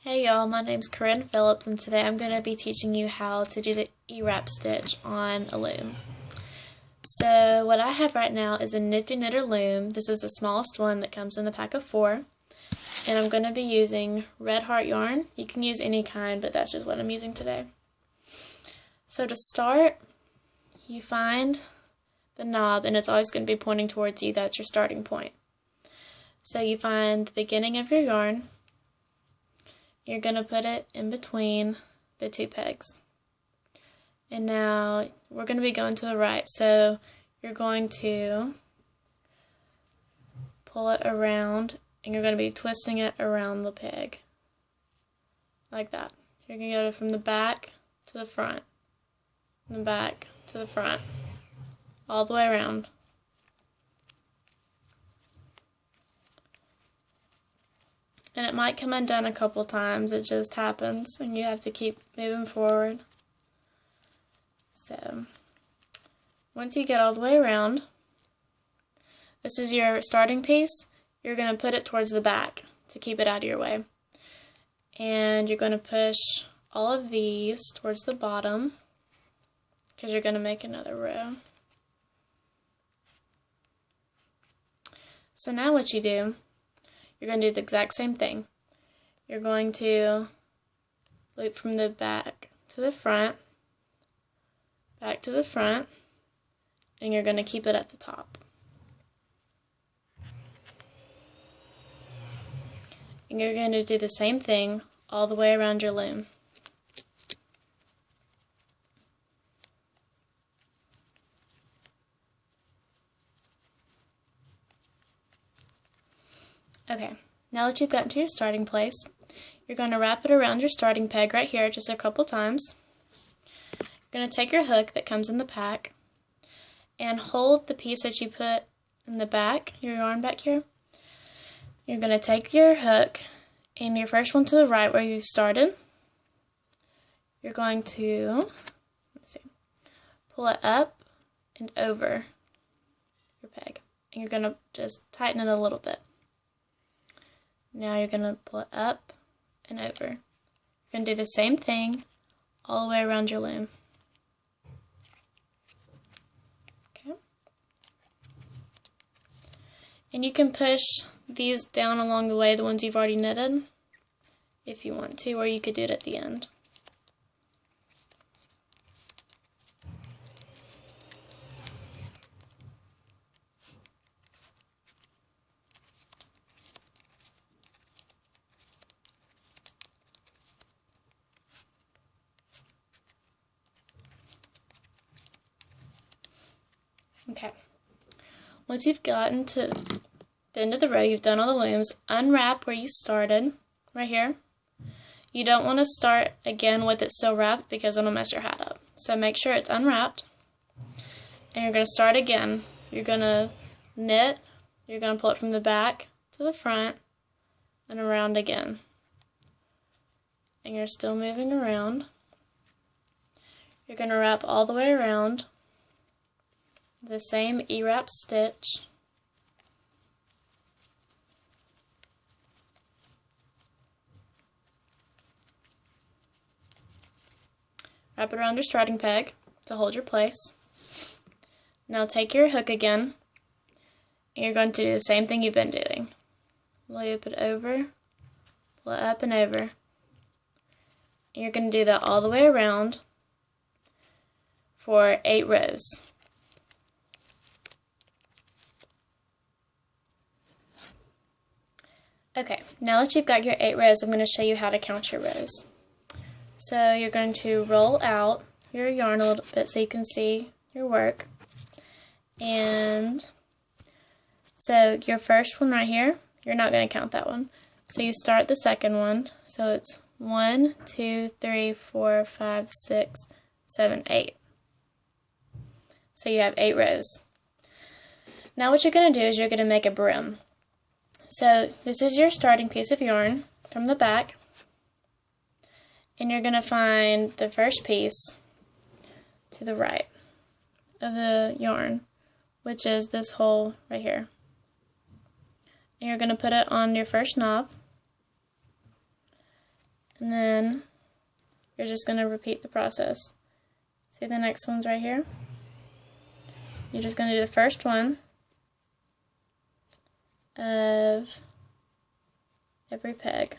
Hey y'all, my name's Corinne Phillips and today I'm going to be teaching you how to do the E-wrap stitch on a loom. So what I have right now is a Nifty Knitter loom. This is the smallest one that comes in the pack of 4. And I'm going to be using Red Heart yarn. You can use any kind, but that's just what I'm using today. So to start, you find the knob and it's always going to be pointing towards you. That's your starting point. So you find the beginning of your yarn. You're going to put it in between the 2 pegs. And now we're going to be going to the right, so you're going to pull it around and you're going to be twisting it around the peg. Like that. You're going to go from the back to the front, from the back to the front, all the way around. And it might come undone a couple times, it just happens, and you have to keep moving forward. So, once you get all the way around, this is your starting piece. You're going to put it towards the back to keep it out of your way. And you're going to push all of these towards the bottom, because you're going to make another row. So now what you do, you're going to do the exact same thing. You're going to loop from the back to the front, back to the front, and you're going to keep it at the top. And you're going to do the same thing all the way around your loom. Okay, now that you've gotten to your starting place, you're going to wrap it around your starting peg right here just a couple times. You're going to take your hook that comes in the pack and hold the piece that you put in the back, your yarn back here. You're going to take your hook and your first one to the right where you started. You're going to pull it up and over your peg. And you're going to just tighten it a little bit. Now you're going to pull it up and over. You're going to do the same thing all the way around your loom. Okay. And you can push these down along the way, the ones you've already knitted, if you want to, or you could do it at the end. Okay, once you've gotten to the end of the row, you've done all the looms, unwrap where you started, right here. You don't want to start again with it still wrapped because it'll mess your hat up. So make sure it's unwrapped, and you're going to start again. You're going to knit, you're going to pull it from the back to the front, and around again. And you're still moving around. You're going to wrap all the way around. The same E-wrap stitch. Wrap it around your starting peg to hold your place. Now take your hook again, and you're going to do the same thing you've been doing. Loop it over, pull it up and over. And you're going to do that all the way around for 8 rows. Okay, now that you've got your 8 rows, I'm going to show you how to count your rows. So you're going to roll out your yarn a little bit so you can see your work. And so your first one right here, you're not going to count that one. So you start the second one. So it's 1, 2, 3, 4, 5, 6, 7, 8. So you have 8 rows. Now what you're going to do is you're going to make a brim. So this is your starting piece of yarn from the back, and you're going to find the first piece to the right of the yarn, which is this hole right here. And you're going to put it on your first knob, And then you're just going to repeat the process. See, the next one's right here. You're just going to do the first one of every peg.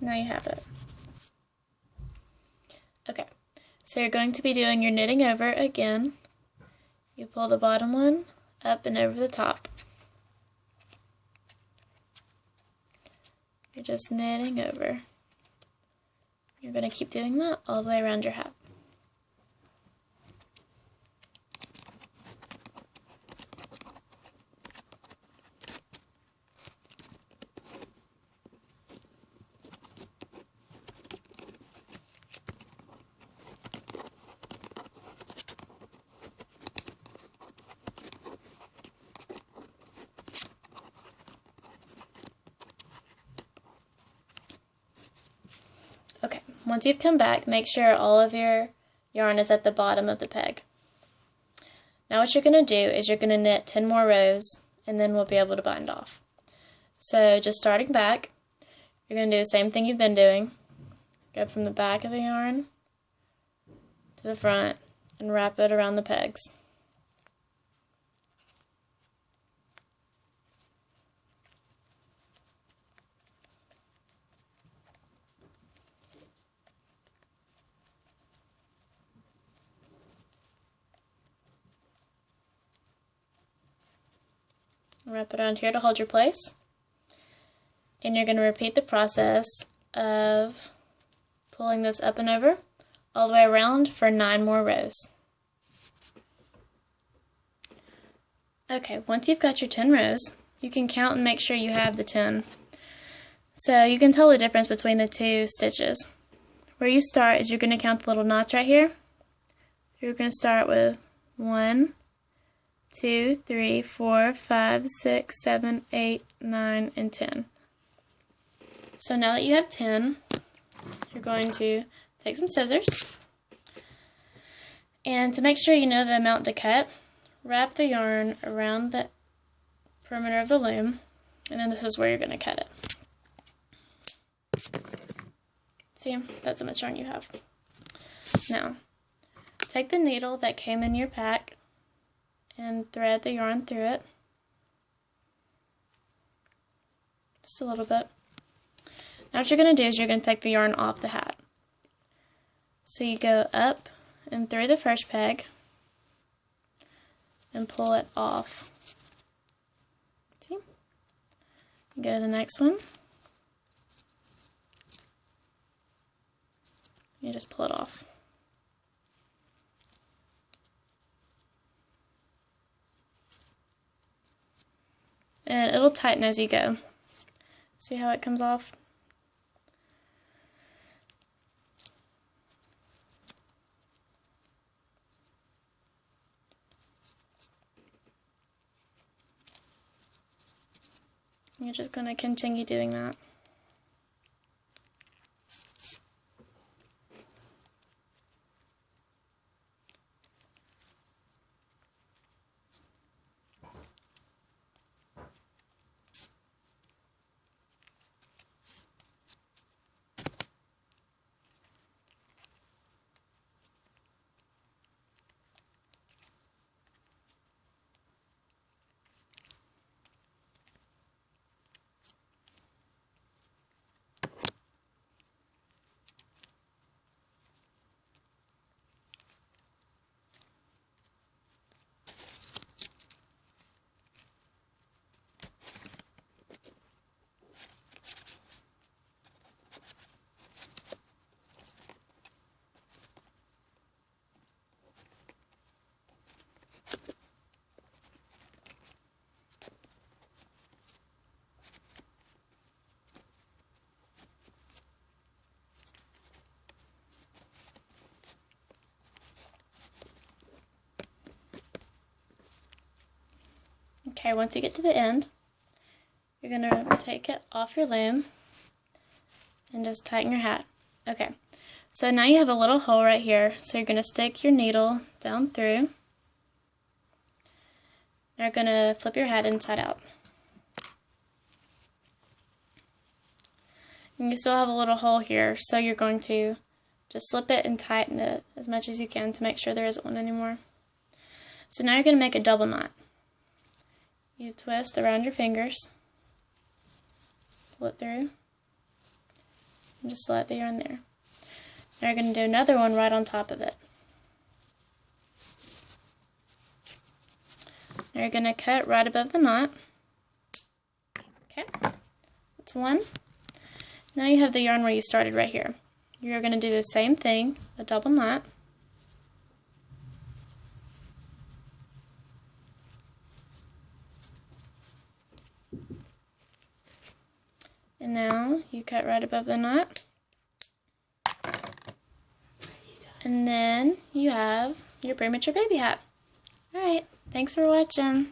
Now you have it. Okay, so you're going to be doing your knitting over again. You pull the bottom one up and over the top. You're just knitting over. You're going to keep doing that all the way around your hat. Okay, once you've come back, make sure all of your yarn is at the bottom of the peg. Now what you're going to do is you're going to knit 10 more rows, and then we'll be able to bind off. So just starting back, you're going to do the same thing you've been doing. Go from the back of the yarn to the front and wrap it around the pegs. Wrap it around here to hold your place. And you're going to repeat the process of pulling this up and over all the way around for 9 more rows. Okay, once you've got your 10 rows, you can count and make sure you have the 10. So you can tell the difference between the two stitches. Where you start is you're going to count the little knots right here. You're going to start with 1, 2, 3, 4, 5, 6, 7, 8, 9, and 10. So now that you have 10, you're going to take some scissors, and to make sure you know the amount to cut, wrap the yarn around the perimeter of the loom, and then this is where you're going to cut it. See, that's how much yarn you have. Now, take the needle that came in your pack and thread the yarn through it, just a little bit. Now what you're going to do is you're going to take the yarn off the hat. So you go up and through the first peg and pull it off. See? You go to the next one. You just pull it off. And it'll tighten as you go. See how it comes off? You're just going to continue doing that. Okay, once you get to the end, you're going to take it off your loom and just tighten your hat. Okay, so now you have a little hole right here, so you're going to stick your needle down through. You're going to flip your hat inside out. And you still have a little hole here, so you're going to just slip it and tighten it as much as you can to make sure there isn't one anymore. So now you're going to make a double knot. You twist around your fingers, pull it through, and just slide the yarn there. Now you're going to do another one right on top of it. Now you're going to cut right above the knot. Okay, that's one. Now you have the yarn where you started right here. You're going to do the same thing, a double knot. And now you cut right above the knot. And then you have your premature baby hat. Alright, thanks for watching.